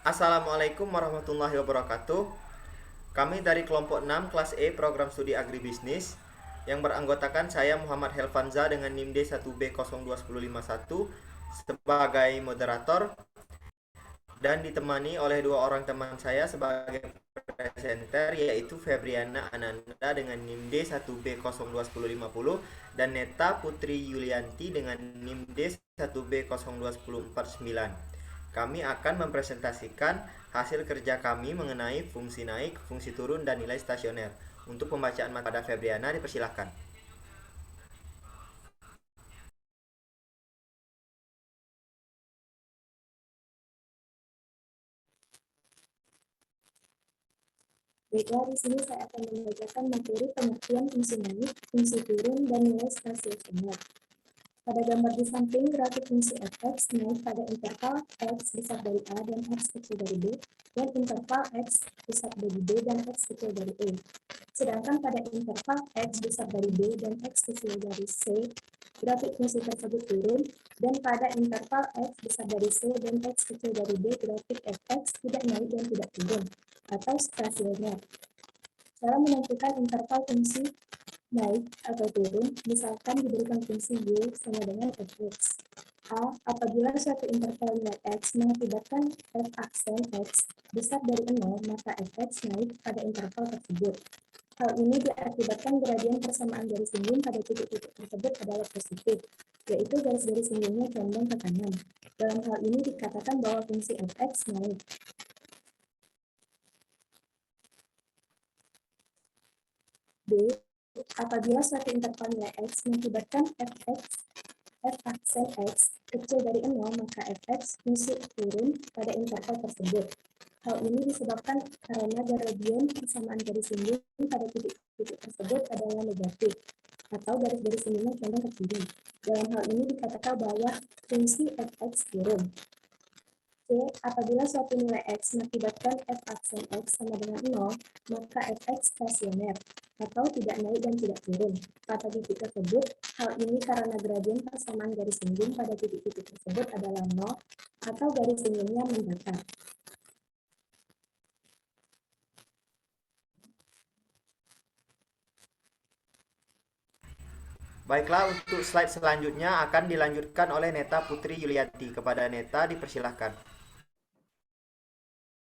Assalamualaikum warahmatullahi wabarakatuh. Kami dari kelompok 6 kelas E program studi agribisnis yang beranggotakan saya Muhammad Helvanza dengan NIM D1B021051 sebagai moderator dan ditemani oleh dua orang teman saya sebagai presenter, yaitu Febriana Ananda dengan NIM D1B02150 dan Neta Putri Yulianti dengan NIM D1B02149. Kami akan mempresentasikan hasil kerja kami mengenai fungsi naik, fungsi turun, dan nilai stasioner. Untuk pembacaan materi pada Febriana, dipersilahkan. Baiklah, di sini saya akan membacakan materi pengertian fungsi naik, fungsi turun, dan nilai stasioner. Pada gambar di samping, grafik fungsi fx naik pada interval x besar dari A dan x kecil dari B, dan interval x besar dari B dan x kecil dari E. Sedangkan pada interval x besar dari B dan x kecil dari C, grafik fungsi tersebut turun, dan pada interval x besar dari C dan x kecil dari B, grafik fx tidak naik dan tidak turun, atau stasioner. Cara menentukan interval fungsi naik atau turun, misalkan diberikan fungsi y sama dengan fx. A. Apabila suatu interval nilai x mengakibatkan f aksen x besar dari 0, maka fx naik pada interval tersebut. Hal ini diakibatkan gradien persamaan garis singgung pada titik-titik tersebut adalah positif, yaitu garis-garis singgungnya condong ke kanan. Dalam hal ini dikatakan bahwa fungsi fx naik. B. Apabila suatu interval nilai x mengakibatkan f aksen x kecil dari 0, maka fx fungsi turun pada interval tersebut. Hal ini disebabkan karena gradien persamaan garis singgung pada titik-titik tersebut adalah negatif, atau garis-garis singgungnya condong ke kiri. Dalam hal ini dikatakan bahwa fungsi fx turun. C. Apabila suatu nilai x mengakibatkan f aksen x sama dengan 0, maka fx stasioner, atau tidak naik dan tidak turun. Pada titik tersebut, hal ini karena gradien persamaan garis singgung pada titik-titik tersebut adalah 0, atau garis singgungnya mendatar. Baiklah, untuk slide selanjutnya akan dilanjutkan oleh Neta Putri Yulianti. Kepada Neta, dipersilahkan.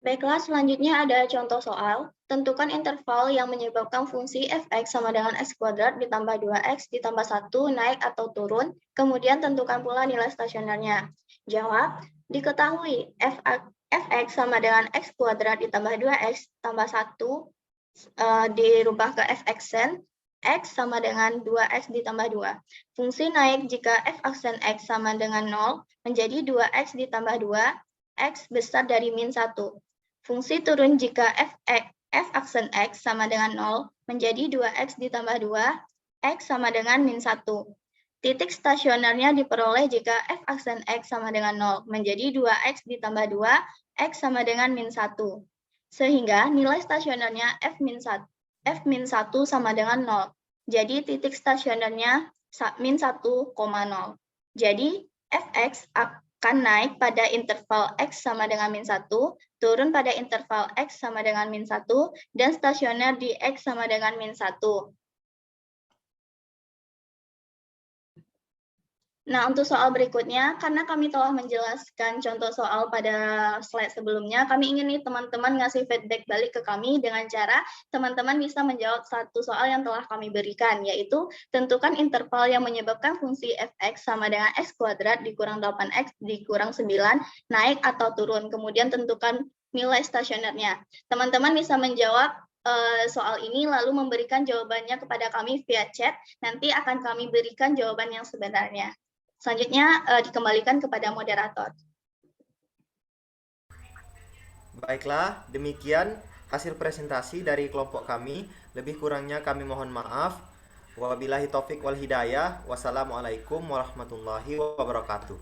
Baiklah, selanjutnya ada contoh soal. Tentukan interval yang menyebabkan fungsi fx sama dengan x kuadrat ditambah 2x ditambah 1 naik atau turun, kemudian tentukan pula nilai stasionernya. Jawab, diketahui fx sama dengan x kuadrat ditambah 2x tambah 1 dirubah ke fxn, x sama dengan 2x ditambah 2. Fungsi naik jika f aksen x sama dengan 0 menjadi 2x ditambah 2, x besar dari min 1. Fungsi turun jika f aksen x sama dengan 0 menjadi 2x ditambah 2, x sama dengan min 1. Titik stasionernya diperoleh jika f aksen x sama dengan 0 menjadi 2x ditambah 2, x sama dengan min 1. Sehingga nilai stasionernya f-1 sama dengan 0. Jadi titik stasionernya min 1,0. Jadi fx akan naik pada interval x sama dengan min 1, turun pada interval x sama dengan min 1, dan stasioner di x sama dengan min 1. Nah, untuk soal berikutnya, karena kami telah menjelaskan contoh soal pada slide sebelumnya, kami ingin nih teman-teman ngasih feedback balik ke kami dengan cara teman-teman bisa menjawab satu soal yang telah kami berikan, yaitu tentukan interval yang menyebabkan fungsi fx sama dengan x kuadrat dikurang 8x dikurang 9 naik atau turun, kemudian tentukan nilai stasionernya. Teman-teman bisa menjawab soal ini lalu memberikan jawabannya kepada kami via chat, nanti akan kami berikan jawaban yang sebenarnya. Selanjutnya dikembalikan kepada moderator. Baiklah, demikian hasil presentasi dari kelompok kami. Lebih kurangnya kami mohon maaf. Wabillahi taufik wal hidayah. Wassalamualaikum warahmatullahi wabarakatuh.